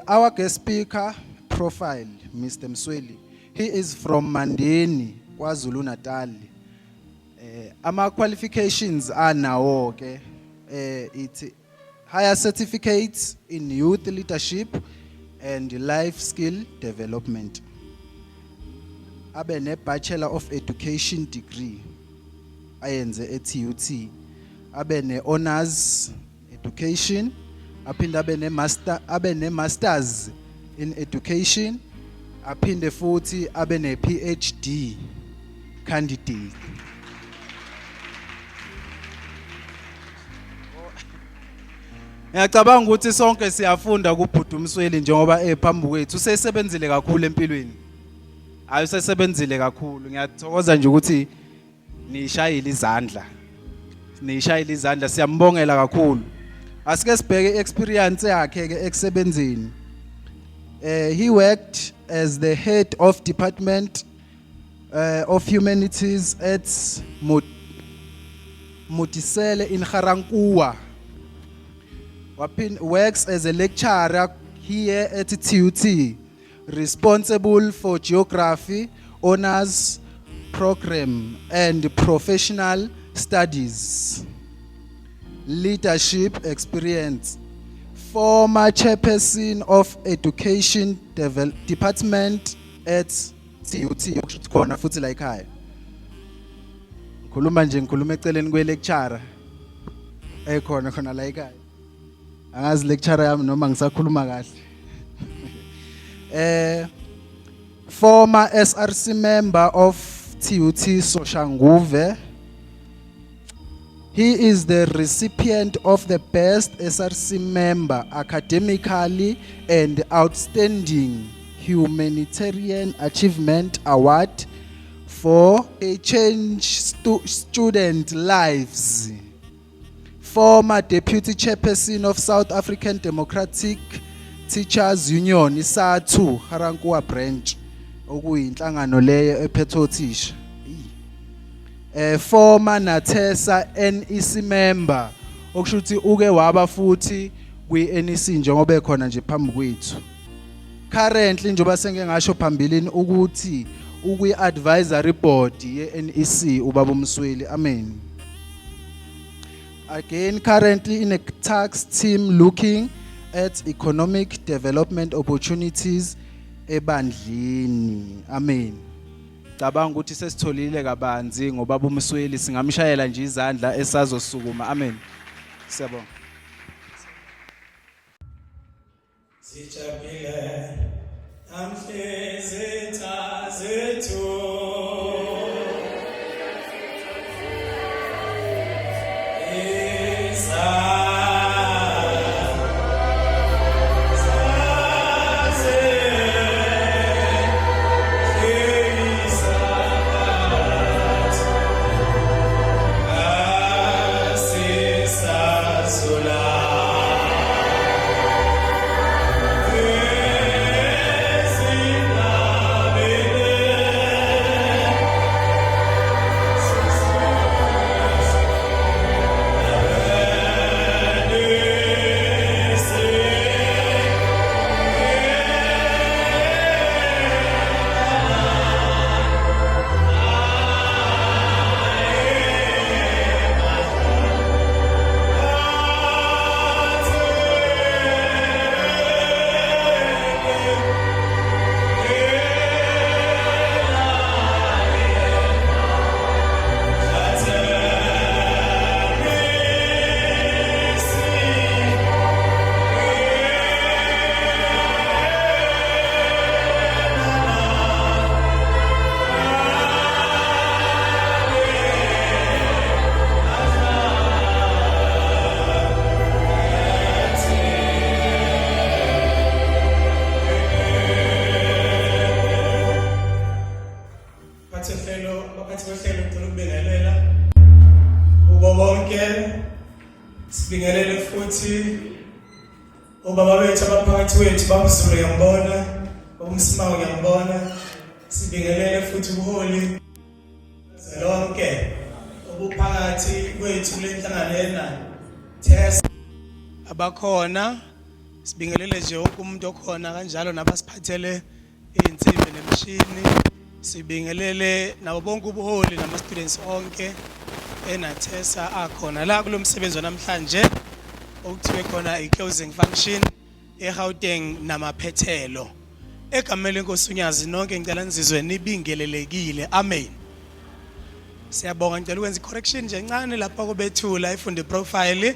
Our guest speaker profile, Mr. Msweli, he is from Mandeni, KwaZulu Natal. Our qualifications are now it's higher certificates in youth leadership and life skill development. Abe ne Bachelor of Education degree ayenze eTUT. Abe ne honors education. Aphinde abe ne masters in education. Aphinde futhi abe ne PhD candidate. Ngiyacabanga ukuthi sonke siyafunda kuBhuti Msweli njengoba ephambi kwethu usesebenzile kakhulu empilweni. Hayi usesebenzile kakhulu. Ngiyathokoza nje ukuthi nishayile izandla. Nishayile izandla siyambongela kakhulu. Asike sibheke experience yakhe ke eksebenzini. He worked as the head of Department of Humanities at Motisele in Garankuwa. Works as a lecturer here at TUT, responsible for geography, honors program and professional studies. Leadership experience. Former chairperson of Education Department at TUT. Khona futhi la ekhaya. Ngikhuluma nje ngikhuluma eceleni kwe lecturer. Khona la ekhaya. Angazi lecturer yami noma ngisakhuluma kahle. Former SRC member of TUT Soshanguve. He is the recipient of the Best SRC Member Academically and Outstanding Humanitarian Achievement Award for a Change Student Lives. Former Deputy Chairperson of South African Democratic Teachers Union, SATU, Garankuwa branch, okuyinhlangano leyo ephethe othisha. Former Natesa NEC member, okusho ukuthi uke waba futhi kwi-NEC njengoba ekhona nje phambi kwethu. Currently njengoba sengeke ngasho phambilini ukuthi ukwi-advisory board ye-NEC ubaba Msweli. Amen. Again, currently in a tax team looking at economic development opportunities ebandleni. Amen. Cabanga ukuthi sesitholile kabanzi ngobaba Msweli singamshayela nje izandla esazosukuma. Amen. Siyabonga. Sijabule amhleze tazethu sibingelele futhi obaba bethu abaphakathi wethu bamzulu ngiyambona umsimawo ngiyambona sibingelele futhi ubuholi lonke obuphakathi kwethu lenhlangano lena test abakhona Sibingelele nje wonke umuntu okhona kanjalo nabasiphathele izinsimbi nemishini. Sibingelele nabo bonke ubuholi nama students onke enathesa akhona la kulomsebenzi namhlanje okuthiwe khona i-closing function eGauteng namaphethelo. Egameni lenkosi uNyazi nonke ngicela nizizwe nibingelelekile. Amen. Siyabonga ngicela ukwenza i-correction nje encane lapha kubethula ifunde profile.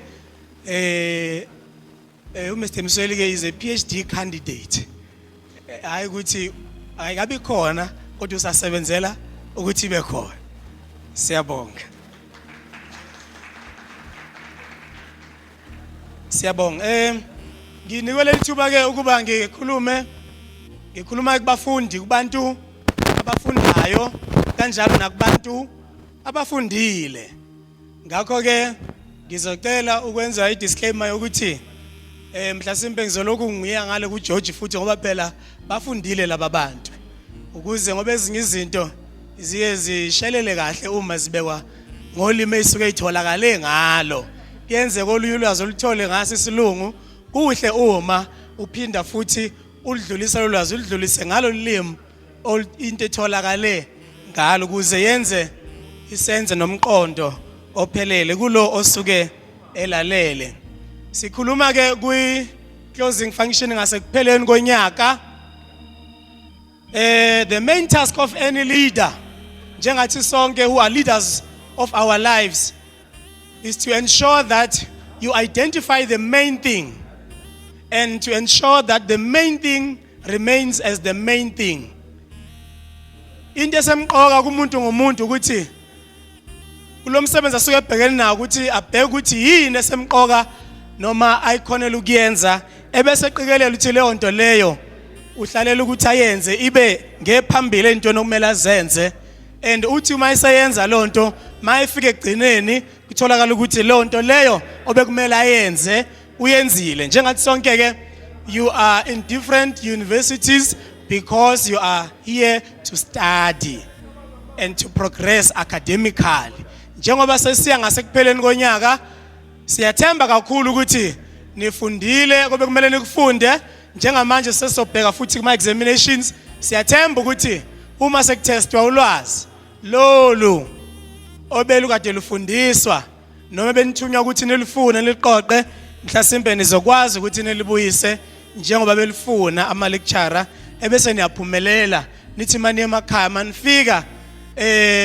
Mr. Msweli ke is a PhD candidate. Hayi ukuthi ayikabi khona kodwa usasebenzela ukuthi ibe khona. Siyabonga. Siyabonga. Nginikele ithuba ke ukuba ngikhuluma kubafundi kubantu abafundayo kanjalo nakubantu abafundile. Ngakho ke ngizocela ukwenza i-disclaimer yokuthi mhlasimbe ngizolokhu ngiya ngale ku George futhi ngoba phela bafundile laba bantu ukuze ngoba ezinye izinto ziye zishelele kahle uma zibekwa ngolimi esuke itholakale ngalo yenze kolunye ulwazi oluthole ngase isilungu kuhle uma uphinda futhi udlulisa lolwazi udlulise ngalo limi into etholakale ngalo ukuze yenze isenze nomqondo ophelele kulo osuke elalele. Sikhuluma ke kwi closing function ngasekupheleni konyaka. The main task of any leader njengathi sonke who are leaders of our lives is to ensure that you identify the main thing and to ensure that the main thing remains as the main thing. Into esemqoka kumuntu ngomuntu ukuthi kulomsebenzi asuke ebhekene nawo ukuthi abheke ukuthi yini esemqoka noma ayikhonela ukuyenza ebese eqikelela ukuthi leyo nto leyo uhlalela ukuthi ayenze ibe ngephambili into nokumele azenze and uthi uma eseyenza lo nto mayifike egcineni kutholakala ukuthi leyo nto leyo obekumele ayenze uyenzile. Njengathi sonke ke you are in different universities because you are here to study and to progress academically. Njengoba sesiya ngasekupheleni konyaka siyathemba kakhulu ukuthi nifundile kobe kumele nikufunde njengamanje sesobheka futhi kuma examinations siyathemba ukuthi uma sekutestwa ulwazi lolu obelu kade lufundiswa noma benithunywa ukuthi nilifune niliqoqe mhlasimbe nizokwazi ukuthi nilibuyise njengoba belifuna ama lecturer ebese niyaphumelela nithi manje emakhaya manifika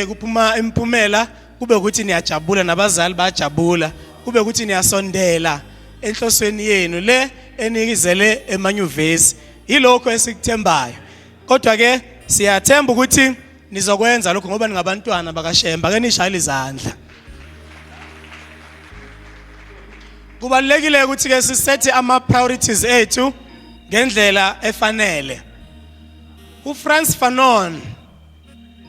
kuphuma imphumela kube ukuthi niyajabula nabazali bayajabula kube ukuthi niyasondela enhlosweni yenu le enikizele emanyuvesi yilokho esikuthembayo kodwa ke siyathemba ukuthi nizokwenza lokho ngoba ningabantwana bakaShemba ke nishayile izandla. Kubalekile ukuthi ke sisethe ama priorities ethu ngendlela efanele. uFrantz Fanon,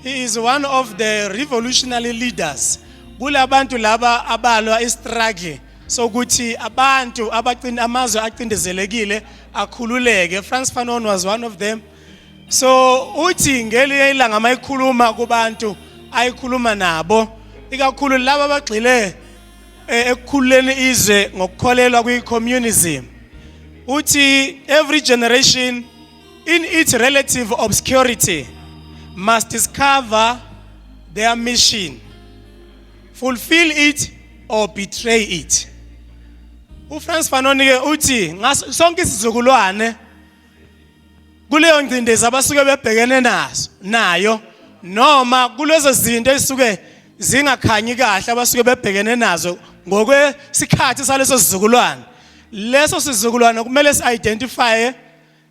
he is one of the revolutionary leaders. Kulabantu laba abalwa istruggle sokuthi abantu abaqina amazwe acindezelekile akhululeke. Frantz Fanon was one of them. So uthi ngeliye ilanga mayikhuluma kubantu ayikhuluma nabo ikakhulu laba abagxile ekukhuleni izwe ngokukholelwa kwi-communism. Uthi every generation in its relative obscurity must discover their mission, fulfill it or betray it. uFrantz Fanon ke uthi sonke isizukulwane kuleyo ngcindezi abasuke bebhekene nayo noma kulezo zinto ezisuke zingakhanyi kahle abasuke bebhekene nazo ngokwesikhathi saleso sizukulwane. Leso sizukulwane kumele si-identify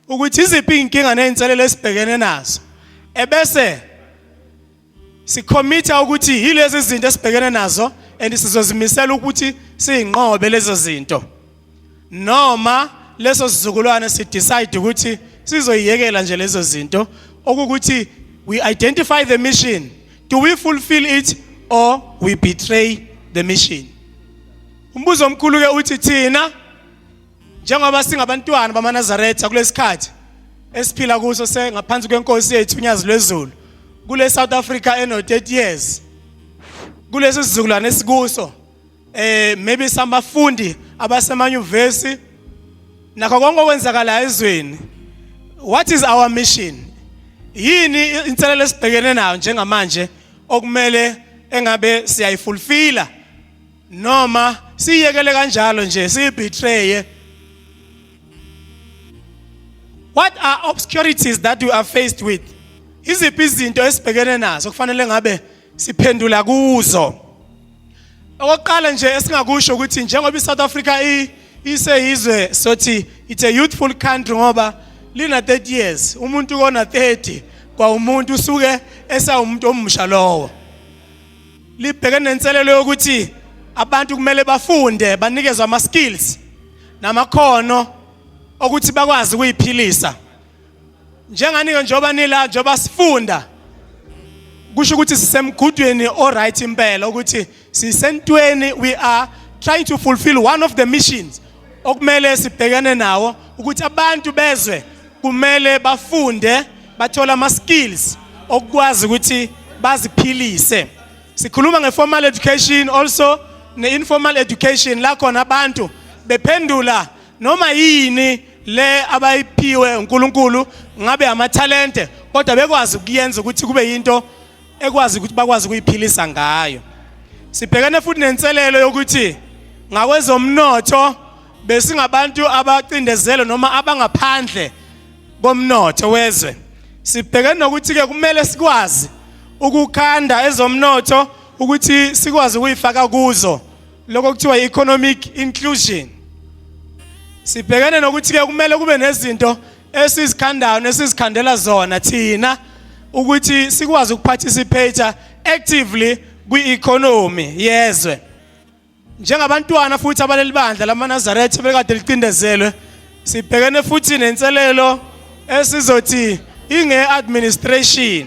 ukuthi iziphi inkinga nezinselelo esibhekene nazo ebese sicommit ukuthi yilezi zinto esibhekene nazo and sizozimisela ukuthi siyinqobe lezo zinto noma leso sizukulwane si decide ukuthi sizoyiyekela nje lezo zinto okuthi we identify the mission, do we fulfill it or we betray the mission. Umbuzo omkhulu ke uthi thina njengoba singabantwana bamaNazaretha kulesikhathi esiphila kuso ngaphansi kwenkosi yethu uNyazi lwezulu kule South Africa eno 30 years kulesi sizukulwane esikuso maybe sabafundi abasemanyuvesi nakho konke okwenzakala ezweni. What is our mission? Yini inselelo esibhekene nayo njengamanje okumele engabe siyayifulfilla noma siyekele kanjalo nje siyibetray? What are obscurities that we are faced with? Iziphi izinto esibhekene nazo kufanele ngabe siphendula kuzo? Okokuqala nje esingakusho ukuthi njengoba iSouth Africa iseyizwe sothi it's a youthful country ngoba lina 30 years, umuntu kona 30 kwa umuntu usuke esawumuntu omusha lowo. Libhekene nenselelo yokuthi abantu kumele bafunde, banikezwe ama skills namakhono ukuthi bakwazi ukuyiphilisa. Njenganike njoba nila njoba sifunda kusho ukuthi sisemgudweni alright impela ukuthi sisentweni, we are trying to fulfill one of the missions okumele sibhekane nawo ukuthi abantu bezwe kumele bafunde bathola ama skills okwazi ukuthi baziphilise. Sikhuluma ngeformal education also ne-informal education la khona abantu bephendula noma yini le abayiphiwe uNkulunkulu ngabe amathalente kodwa bekwazi ukuyenza ukuthi kube yinto ekwazi ukuthi bakwazi ukuyiphilisa ngayo. Sibhekane futhi nenselelo yokuthi ngakwezomnotho besingabantu abacindezelo noma abangaphandle komnotho wezwe. Sibhekane nokuthi ke kumele sikwazi ukukhanda ezomnotho ukuthi sikwazi ukuyifaka kuzo lokho kuthiwa economic inclusion. Sibhekane nokuthi ke kumele kube nezinto esizikhandayo nesizikhandela zona thina ukuthi sikwazi ukuparticipate actively kwi-economy yezwe. Njengabantwana futhi abaleli bandla lamaNazaretha bekade licindezelwe, sibhekene futhi nenselelo esizothi inge-administration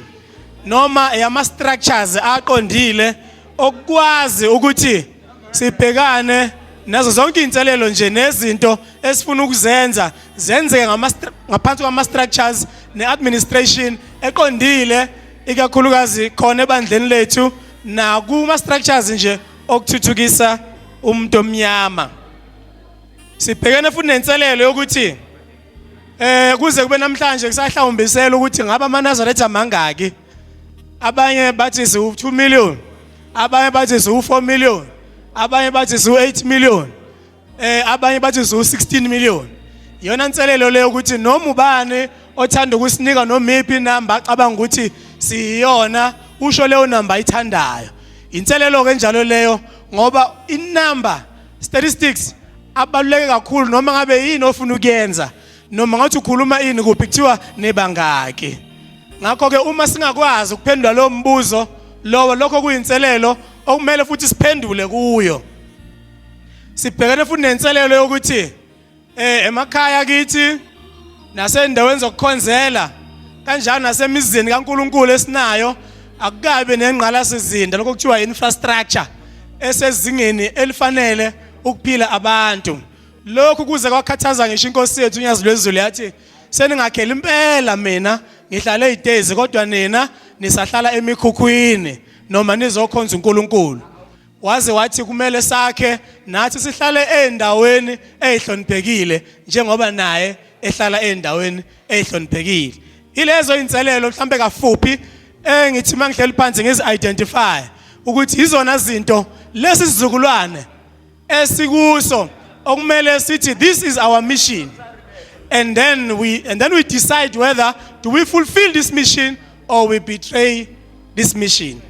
noma yama structures aqondile okwazi ukuthi sibhekane nazo zonke inselelo nje nezinto esifuna ukuzenza zenzeke ngaphansi kwama structures ne-administration eqondile ikakhulukazi khona ebandleni lethu na kuma structures nje okuthuthukisa umuntu omnyama. Sibhekene futhi nenselelo yokuthi kuze kube namhlanje kusahlawumbisela ukuthi ngaba amaNazaretha mangaki. Abanye bathi u2 million, abanye bathi u4 million, abanye bathi u8 million, abanye bathi u16 million. Yona inselelo leyo ukuthi noma ubani othanda ukusinika noma iphi number acabanga ukuthi siyona usho leyo number ayithandayo. Inselelo ke njalo leyo ngoba inumber statistics abaluleke kakhulu noma ngabe yini ofuna ukuyenza noma ngathi ukhuluma ini kuphi kuthiwa nebangaki. Ngakho ke uma singakwazi ukuphendula lo mbuzo lokho kuyinselelo okumele futhi siphendule kuyo. Sibhekene futhi nenselelo yokuthi emakhaya kithi nasendaweni zokukhonzela kanjalo nasemizini kaNkuluNkulu esinayo akukabe nengqalasizinda lokho kuthiwa infrastructure esezingeni elifanele ukuphila abantu. Lokhu kuze kwakhathaza ngisho inkosi yethu uNyazi lwezulu yathi seningakhela impela mina ngihlale ezitezi kodwa nina nisahlala emikhukhwini noma nizokhonza uNkulunkulu. Waze wathi kumele sakhe nathi sihlale endaweni ezihloniphekile njengoba naye ehlala endaweni ezihloniphekile. Ilezo inselelo mhlambe kafuphi ngithi mangihleli phansi ngizi-identify ukuthi izona zinto lesi sizukulwane esikuso okumele sithi this is our mission, and then we decide whether do we fulfill this mission or we betray this mission.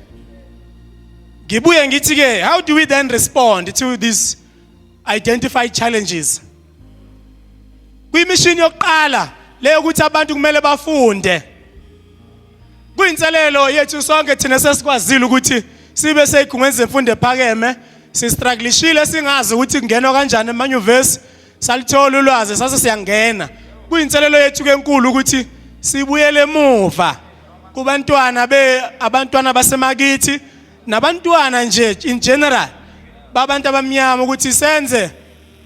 Ngibuye ngithi ke how do we then respond to these identified challenges? Kwi-mission yokuqala leyo ukuthi abantu kumele bafunde. Kuyinselelo yethu sonke thina sesikwazile ukuthi sibe seyigungweni zemfundo ephakeme, sistrugglishile singazi ukuthi kungenwa kanjani emanyuvesi, salithola ulwazi sase siyangena. Kuyinselelo yethu enkulu ukuthi sibuyele emuva abantwana basemakithi nabantwana nje in general babantu abamnyama ukuthi senze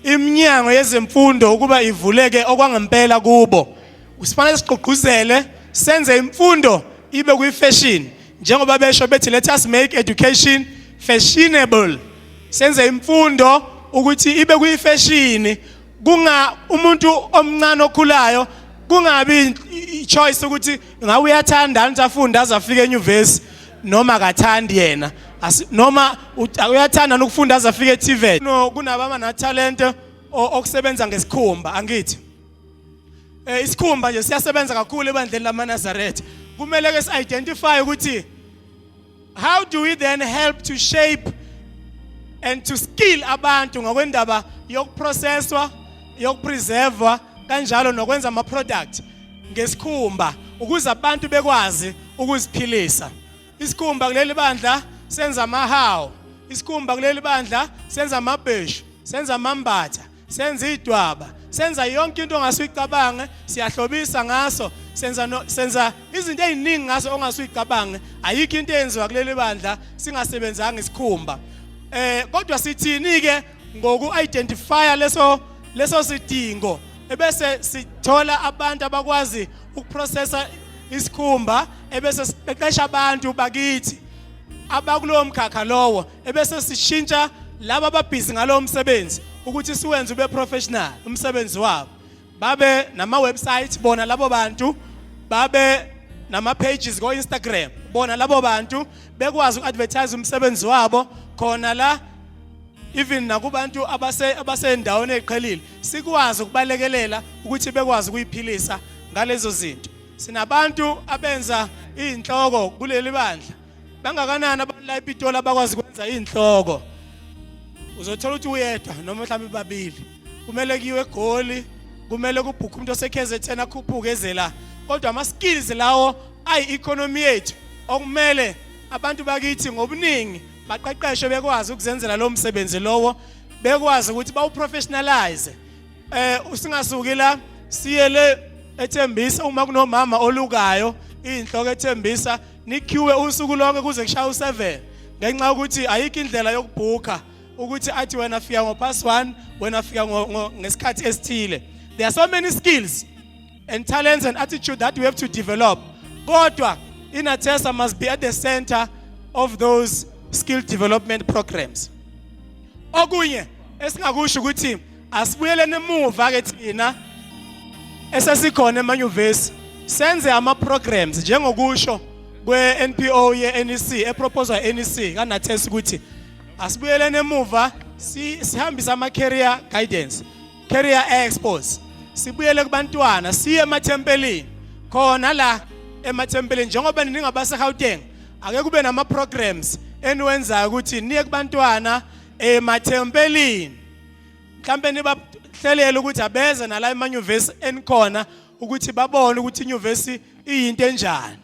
iminyango yezemfundo ukuba ivuleke okwangempela kubo. Usifanele siqoquzele senze imfundo ibe kuyi-fashion njengoba besho bethi let us make education fashionable. Senze imfundo ukuthi ibe kuyi-fashion umuntu omncane okhulayo kungabi choice ukuthi ngabe uyathanda ukuthi afunde aze afike enyuvesi noma akathandi yena noma uyathanda ukufunda aze afike eTVET. No, kunabama na talent okusebenza ngesikhumba angithi. Isikhumba nje siyasebenza kakhulu ebandleni lamaNazaretha. Kumele ke si-identify ukuthi how do we then help to shape and to skill abantu ngokwendaba yokuprocesswa, yokupreservewa kanjalo nokwenza ama product ngesikhumba ukuze abantu bekwazi ukuziphilisa. Isikhumba kuleli bandla senza amahawu, isikhumba kuleli bandla senza amabheshu, senza amambatha, senza idwaba, senza yonke into ongasuyicabange, siyahlobisa ngaso, senza izinto eziningi ngaso ongasuyicabange. Ayikho into eyenziwa kuleli bandla singasebenzanga isikhumba. Kodwa sithini ke ngoku-identify leso sidingo ebese sithola abantu abakwazi ukuprocessa isikhumba ebese siqeqesha abantu bakithi abakulowo mkhakha lowo ebese sishintsha laba ababhizi ngalowo msebenzi ukuthi siwenze ube professional umsebenzi wabo, babe nama website bona labo bantu, babe nama pages go Instagram bona labo bantu bekwazi uku-advertise umsebenzi wabo khona la even nakubantu abasendaweni eqhelile sikwazi ukubalekelela ukuthi bekwazi ukuyiphilisa ngalezo zinto. Sinabantu abenza inhloko kuleli bandla bangakanani abantu la ePitoli abakwazi ukwenza inhloko. Uzothola ukuthi uyedwa noma mhlawumbe babili, kumele kiwe eGoli, kumele kubhukhe umuntu oseKZN akhuphuke ezela. Kodwa ama skills lawo ayi-economy yethu okumele abantu bakithi ngobuningi baqeqeshwe bekwazi ukuzenzela lo msebenzi lowo, bekwazi ukuthi bawuprofessionalize. Usingasuki la siyele eThembisa uma kunomama olukayo inhloko eThembisa nikhiwe usuku lonke kuze kushaya u7 ngenxa ukuthi ayikho indlela yokubhuka ukuthi athi wena fika ngo+1 wena fika ngesikhathi esithile. There are so many skills and talents and attitude that we have to develop. Kodwa iNatesa must be at the center of those skill development programs. Okunye esingakusho ukuthi asibuyelene emuva ke thina esesikhona emanyuvesi senze ama programs njengokusho kwe-NPO ye-NEC eproposal ye-NEC kaNatesa ukuthi asibuyelene emuva sihambisa ama career guidance, career expos, sibuyele kubantwana siye emathempelini khona la emathempelini njengoba ningabase Gauteng ake kube nama programs eniwenzayo ukuthi niye kubantwana emathempelini mhlambe nibahlelele ukuthi abeze nala emanyuvesi enikhona ukuthi babone ukuthi inyuvesi iyinto enjani,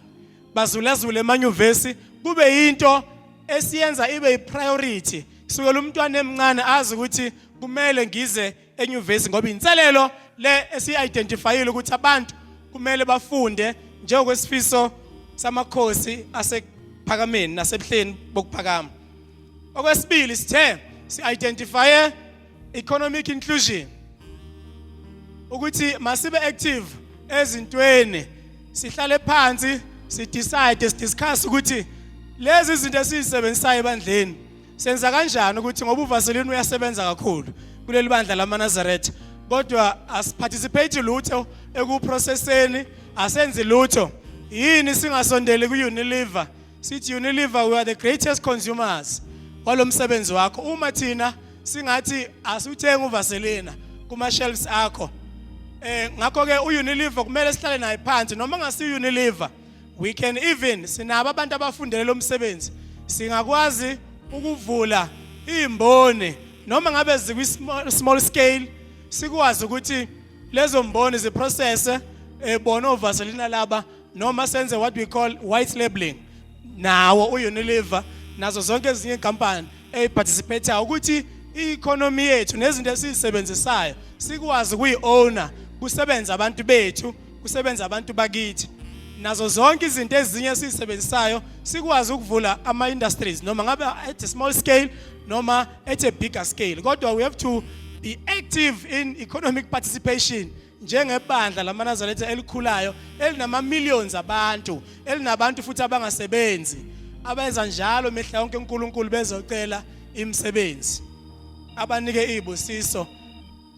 bazulazule emanyuvesi kube yinto esiyenza ibe priority sukela umntwana emncane azi ukuthi kumele ngize enyuvesi ngoba inselelo le esi-identifyile ukuthi abantu kumele bafunde njengokwesifiso samakhosi asephakameni nasebuhleni bokuphakama. Okwesibili sithe si-identify economic inclusion ukuthi masibe active ezintweni, sihlale phansi sidiscuss ukuthi lezi zinto esizisebenzisayo ebandleni senza kanjani ukuthi ngoba uVaseline uyasebenza kakhulu kuleli bandla lamaNazaretha kodwa asiparticipate lutho ekuprocesseni, asenze lutho. Yini singasondeli ku-Unilever sithi Unilever we are the greatest consumers walo msebenzi wakho. Uma thina singathi asuthenga uVaseline kuma shelves akho ngakho ke uUnilever kumele sihlale naye phansi noma ngasi Unilever we can even sinabo abantu abafundele lo msebenzi singakwazi ukuvula imboni noma ngabe zikwi small scale sikwazi ukuthi lezo mboni ziprocess bona oVaseline laba noma senze what we call white labeling nawo uUnilever nazo zonke ezinye inkampani eparticipate ukuthi i-economy yethu nezinto esizisebenzisayo sikwazi kuyi-owner kusebenza abantu bethu, kusebenza abantu bakithi. Nazo zonke izinto ezinye esizisebenzisayo sikwazi ukuvula ama-industries noma ngabe at a small scale noma at a bigger scale. Kodwa we have to be active in economic participation njengebandla lamaNazaretha elikhulayo elinama-millions abantu, elinabantu futhi abangasebenzi abenza njalo mihla yonke uNkulunkulu bezocela imisebenzi abanike izibusiso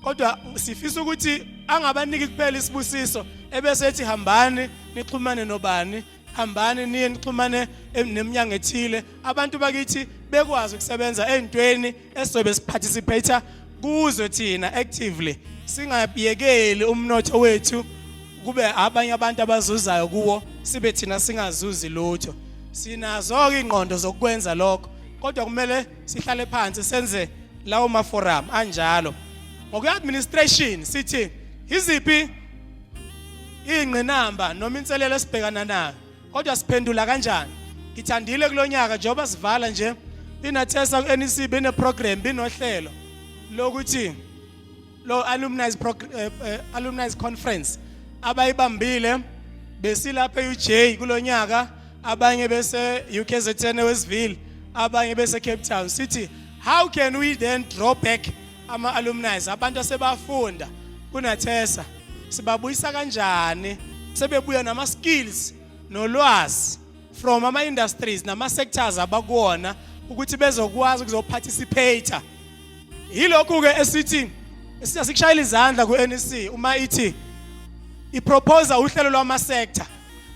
kodwa sifisa ukuthi angabaniki kuphela isibusiso ebese ethi hambani nixhumane nobani, hambani niye nixhumane neminyango ethile. Abantu bakithi bekwazi ukusebenza ezintweni esizobe siparticipate kuzo thina actively, singayekeli umnotho wethu kube abanye abantu abazuzayo kuwo sibe thina singazuzi lutho. Sinazo ke ingqondo zokwenza lokho, kodwa kumele sihlale phansi senze lawo ma forum anjalo. Ngoku administration sithi iziphi ingqinamba noma inselelo esibhekana nayo, kodwa siphendula kanjani. Ngithandile kulonyaka njengoba sivala nje inathesa ku NEC bene program binohlelo lokuthi lo alumni conference abayibambile besilapha eUJ kulonyaka, abanye bese UKZN Westville, abanye bese Cape Town. Sithi how can we then draw back ama alumni abantu asebafunda kunathesa, sibabuyisa kanjani sebebuya nama skills nolwazi from ama industries nama sectors abakuona ukuthi bezokwazi ukuzoparticipate. Yilokho ke esithi sikushayela izandla ku NEC uma ithi iproposa uhlelo lwama sector,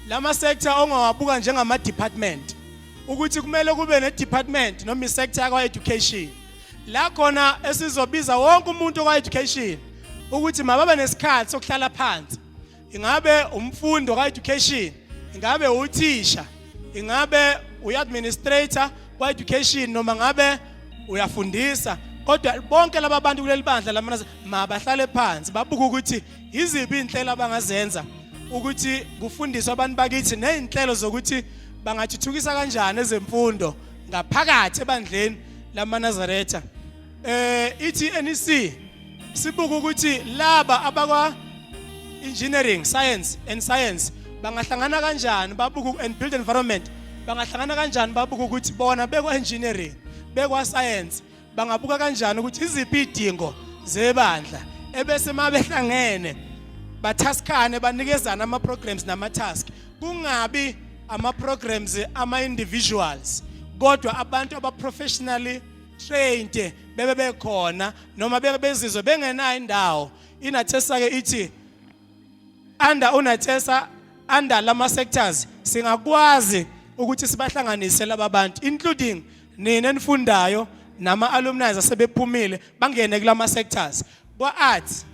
lama sector ongawabuka njengama department, ukuthi kumele kube ne department noma i sector yakwa education la khona esizobiza wonke umuntu kwa education ukuthi mababe nesikhathi sokuhlala phansi. Ingabe umfundi wa education, ingabe uthisha, ingabe uadministrator wa education, noma ngabe uyafundisa, kodwa bonke laba bantu kuleli bandla lamana mabahlale phansi babuka ukuthi iziphi inhlelo abangazenza ukuthi kufundiswe abantu bakithi nezinhlelo zokuthi bangathuthukisa kanjani ezemfundo ngaphakathi ebandleni lamaNazaretha. Ithi NEC sibuka ukuthi laba abakwa engineering, science bangahlangana kanjani, babuka and built environment bangahlangana kanjani, babuka ukuthi bona bekwa engineering bekwa science bangabuka kanjani ukuthi iziphi idingo zebandla, ebese mabehlangene bataskane banikezana ama programs nama task, kungabi ama programs ama individuals kodwa abantu aba professionally trained bebe bekhona noma bebe bezizwe bengenayo indawo. Inathesa ke ithi under unathesa under lama sectors singakwazi ukuthi sibahlanganise laba bantu including nina enifundayo nama alumni asebephumile bangene kulama sectors kwa arts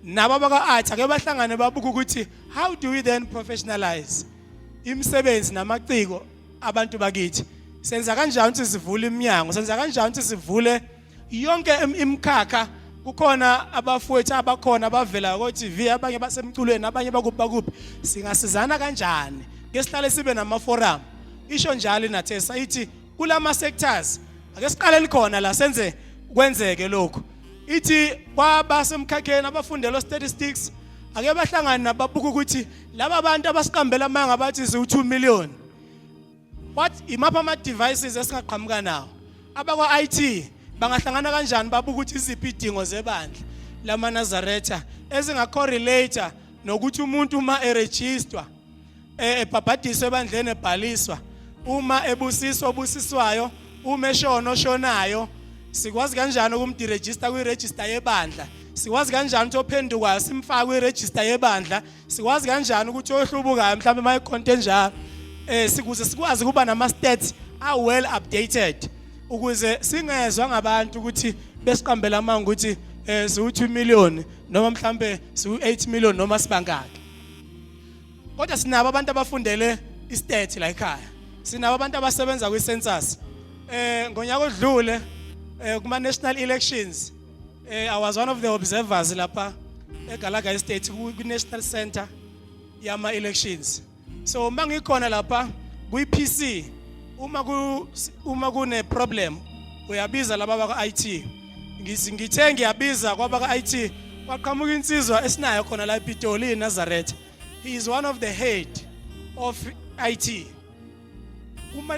nabo baka arts ake bahlangane babuka ukuthi how do we then professionalize imisebenzi namaciko abantu bakithi. Senza kanjani ukuthi sivule iminyango, senza kanjani ukuthi sivule yonke imkhakha. Kukhona abafowethu abakhona abavela ku TV, abanye basemculweni, abanye bakuphi, singasizana kanjani ngesihlale sibe nama forum. Isho njalo inathesa ithi kulama sectors ake siqale likhona la senze kwenzeke lokho. Ithi kwabasemkhakheni abafundela statistics ake bahlangana nababuka ukuthi laba abantu abasiqambela amanga bathi si2 million, what imapha ama devices esingaqhamuka nawo. Abakwa IT bangahlangana kanjani babuka ukuthi iziphi idingo zebandla lamaNazaretha ezingacorrelate nokuthi umuntu uma eregister ebhabhadiswe ebandleni ebhaliswa, uma ebusiswayo, uma eshona oshonayo, sikwazi kanjani ukumdiregister kwi-register yebandla, sikwazi kanjani ukuthi ophendukayo simfake kwi-register yebandla, sikwazi kanjani ukuthi ohlubukayo mhlawumbe uma icontent njalo sikuze sikwazi kuba nama stats are well updated ukuze singezwe ngabantu ukuthi besiqambela amanga ukuthi si2 million noma mhlambe si8 million noma sibangaki. Kodwa sinabo abantu abafundele istats la ekhaya, sinabo abantu abasebenza kwi-census. Ngonyaka odlule kuma national elections I was one of the observers lapha eGalaga State ku National Center yama elections. So mangikhona lapha ku PC uma kune problem uyabiza laba baka IT. Ngithe ngiyabiza kwabaka IT kwaqhamuka insizwa esinayo khona la ePitoli eNazaretha. He is one of the head of IT.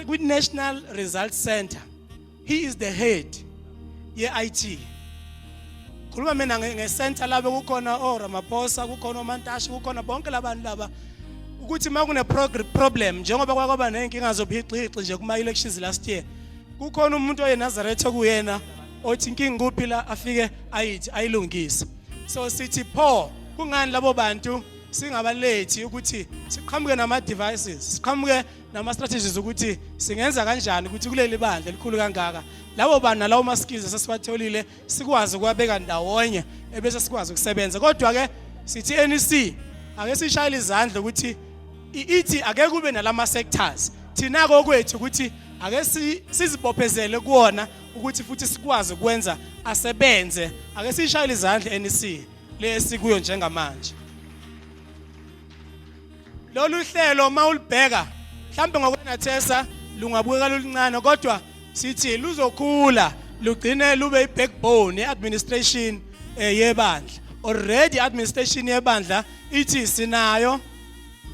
With National Results Center, he is the head ye IT. Khuluma mina nge-center laba kukhona Ramaphosa, kukhona uMantashe, kukhona bonke labantu laba ukuthi makune problem njengoba kwaba nenkinga zobhiqiqi nje kuma elections last year. Kukhona umuntu oyeNazaretha kuyena othi inkinga kuphi la afike ayithi ayilungise. So sithi pho kungani labo bantu singabalethi ukuthi siqhamuke nama devices, siqhamuke nama strategies ukuthi singenza kanjani ukuthi kuleli bandla elikhulu kangaka labo bantu nalawo ma skills sesiwatholile sikwazi ukwabeka ndawonye ebese sikwazi ukusebenza. Kodwa ke sithi NEC ake sishayile izandla ukuthi ithi ake kube nalama sectors thina kokwethu ukuthi ake sizibophezele kuona ukuthi futhi sikwazi ukwenza asebenze. Ake sishayile izandla NEC lesikuyo njengamanje. Lolu hlelo mawulibheka mhlambe ngokwenathesa lungabukeka luluncane kodwa sithi luzokhula lugcine lube ibackbone yeadministration yebandla. Already administration yebandla ithi sinayo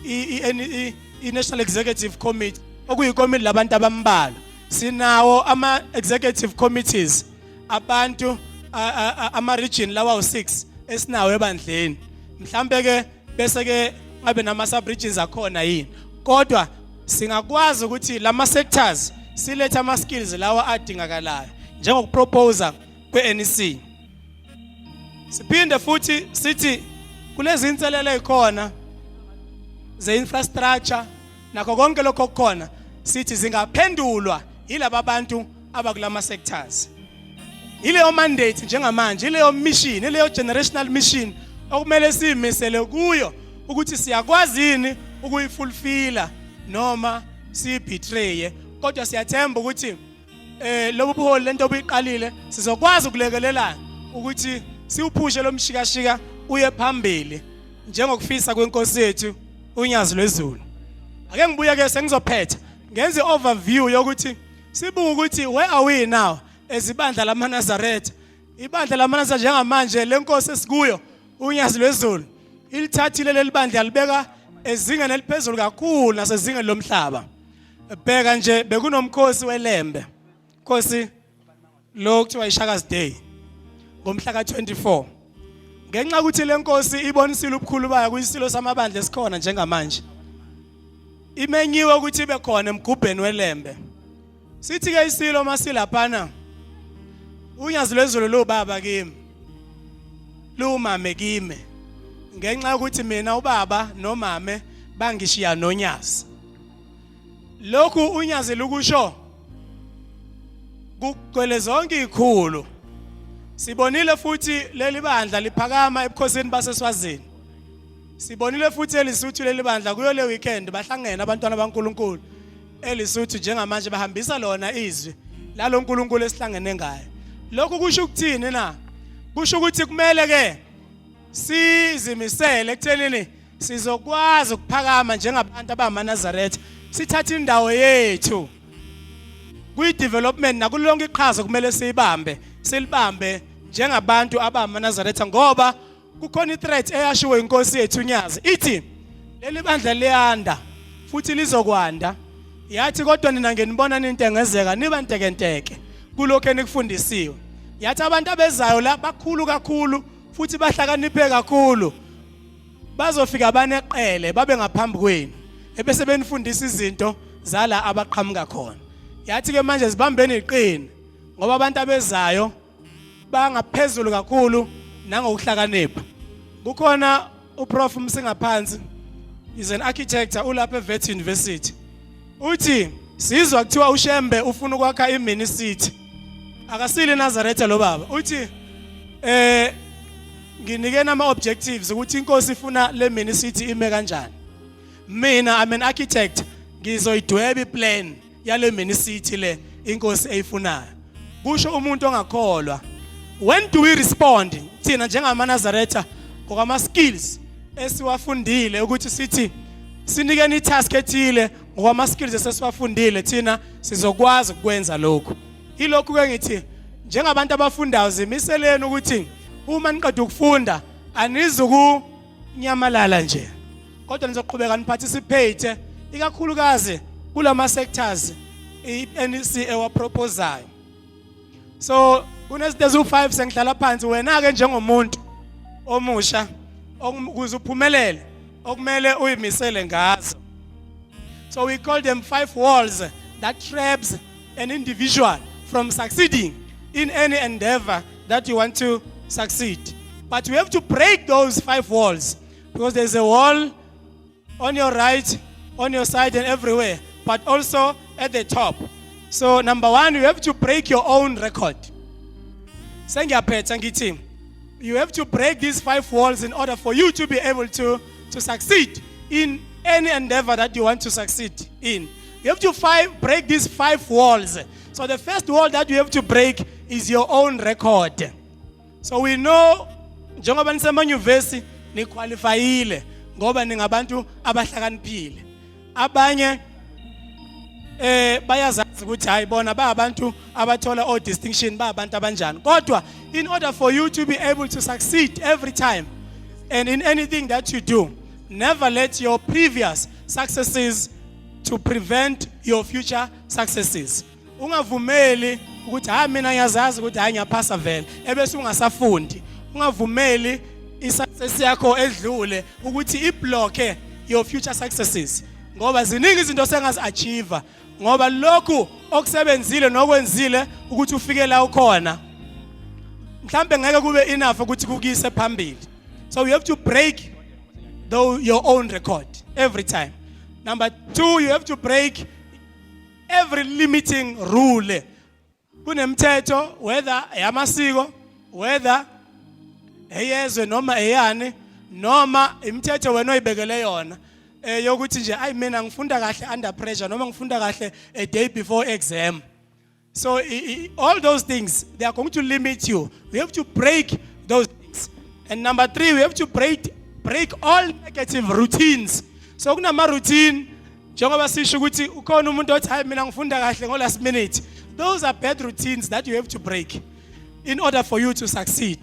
i-National Executive Committee okuyikomiti labantu abambalwa. Sinawo ama executive committees abantu ama region lawa u6 esinawo ebandleni. Mhlambe ke bese ke ngabe nama sub regions akhona yini. Kodwa singakwazi ukuthi lama sectors siletha ama skills lawa adingakalayo njengokuproposa kweNEC. Siphinde futhi sithi kulezi inselele ezikhona ze infrastructure nakho konke lokho kukhona sithi zingaphendulwa yilabo bantu abakulama sectors. Ileyo mandate njengamanje, ileyo mission, ileyo generational mission okumele simisele kuyo ukuthi siyakwazi yini ukuyifulfilla noma sibetray. Kodwa siyathemba ukuthi lobu buholi lento obuyiqalile sizokwazi ukulekelelana ukuthi siuphushe lo mshikashika uye phambili njengokufisa kwenkosi yethu uNyazi lweZulu. Ake ngibuye ke sengizophetha ngenze overview yokuthi sibuke ukuthi where are we now ezibandla lamaNazaretha. Ibandla lamaNazaretha njengamanje lenkosi esikuyo uNyazi lweZulu ilithathile leli bandla libeka ezingeni eliphezulu kakhulu nasezingeni lomhlaba. Bheka nje bekunomkhosi weLembe, Nkosi lo kuthiwa iShaka's Day ngomhla ka24. Ngenxa ukuthi lenkosi ibonisile ubukhulu bayo kuyisilo samabandla esikhona njengamanje. Imenyiwe ukuthi ibe khona emgubheni weLembe. Sithi ke isilo masilaphana uNyazi lweZulu lo baba kimi lumame kimi ngenxa ukuthi mina ubaba nomame bangishiya noNyazi. Lokhu uNyazi lukusho kugcwele zonke izikhulu. Sibonile futhi leli bandla liphakama ebukhosini baseSwazini. Sibonile futhi eLesotho leli bandla kuyo le weekend bahlangene abantwana baNkulunkulu eLesotho njengamanje bahambisa lona izwi la lo nkulunkulu esihlangene ngaye. Lokhu kusho ukuthini na? Kusho ukuthi kumele ke sizimisele ekuthenini sizokwazi ukuphakama njengabantu abamaNazaretha sithatha indawo yethu kwi development nakulonke iqhaza kumele silibambe njengabantu abamaNazaretha ngoba kukhona i-threat eyashiwe inkosi yethu uNyazi ithi leli bandla liyanda futhi lizokwanda. Yathi kodwa nina ngenibona into engezeka niba ntekenteke kulokho enikufundisiwe. Yathi abantu abezayo la bakhulu kakhulu futhi bahlakaniphe kakhulu bazofika baneqele babe ngaphambi kwenu ebese benifundisa izinto zala abaqhamuka khona. Yathi ke manje sibambeni iqini ngoba abantu abezayo bangaphezulu kakhulu nangokuhlakanipha. Kukhona uProf Msingaphansi is an architect ulapha eVet University. Uthi sizwa kuthiwa uShembe ufuna ukwakha iMini City. Akasile Nazaretha lo baba. Uthi nginike nama objectives ukuthi inkosi ifuna le Mini City ime kanjani. Mina I'm an architect ngizoyidweba iplan yale Mini City le inkosi eyifunayo. Kusho umuntu ongakholwa. When do we respond? Thina njengamaNazaretha ngokama skills esiwafundile ukuthi sithi sinikeni itask ethile ngokwama skills esesiwafundile thina sizokwazi ukwenza lokho. Ilokhu ke ngithi njengabantu abafundayo zimiseleni ukuthi uma niqeda ukufunda anizukunyamalala nje kodwa nizoqhubeka niparticipate ikakhulukazi kulama sectors iNEC ewaproposayo. So kunezinto ezu5 sengihlala phansi wena ke njengomuntu omusha ukuze uphumelele okumele uyimisele ngazo. So we call them 5 walls that traps an individual from succeeding in any endeavor that you want to succeed. But we have to break those 5 walls, because there's a wall on your right, on your side, and everywhere, but also at the top. So number 1, you have to break your own record. You have to break these 5 walls in order for you to be able to succeed in any endeavor that you want to succeed in. You have to break these 5 walls. So the first wall that you have to break is your own record. So we know, njengoba nisemanyuvesi niqualifyile ngoba ningabantu abahlakaniphile. Abanye bayazazi ukuthi hayi bona ba abantu abathola o distinction ba abantu abanjani. Kodwa in order for you to be able to succeed every time and in anything that you do, never let your previous successes to prevent your future successes. Ungavumeli ukuthi hayi mina ngiyazazi ukuthi hayi ngiyaphasa vele ebese ungasafundi. Ungavumeli isuccess yakho edlule ukuthi iblock your future successes. Ngoba ziningi izinto sengazi achieve ngoba lokhu okusebenzile nokwenzile ukuthi ufike la ukhona mhlambe ngeke kube enough ukuthi kukise phambili. So you have to break your own record every time. Number 2, you have to break every limiting rule. Kunemthetho, whether yamasiko, whether eyezwe noma eyane, noma imithetho wena oyibekele yona yokuthi nje ayi mina ngifunda kahle under pressure noma ngifunda kahle a day before exam. So all those things, they are going to limit you. We have to break those things. And number 3, we have to break all negative routines. So kunama routine njengoba sisho ukuthi ukhona umuntu othi hayi mina ngifunda kahle ngo last minute. Those are bad routines that you have to break in order for you to succeed.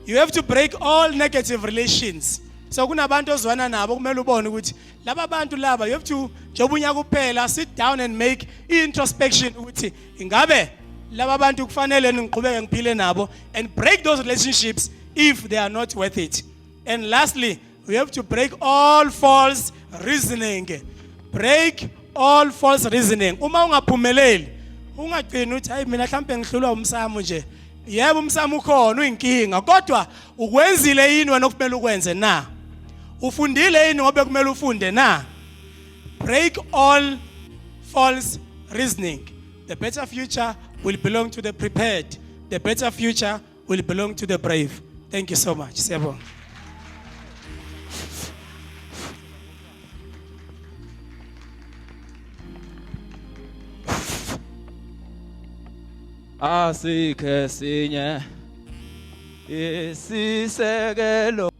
You have to break all negative relations. So kunabantu ozwana nabo kumele ubone ukuthi laba bantu laba, you have to njengoba unyaka uphela sit down and make introspection ukuthi ingabe laba bantu kufanele ngiqhubeke ngiphile nabo, and break those relationships if they are not worth it. And lastly, we have to break all false reasoning. Break all false reasoning. Uma ungaphumeleli ungagcina uthi hayi mina mhlambe ngihlulwa umsamo nje. Yebo umsamo ukhona uyinkinga, kodwa ukwenzile yini wena okumele ukwenze na? Ufundile yini ngobe kumele ufunde na? Break all false reasoning. The better future will belong to the prepared. The better future will belong to the brave. Thank you so much. Siyabonga. Asikhe sinye isisekelo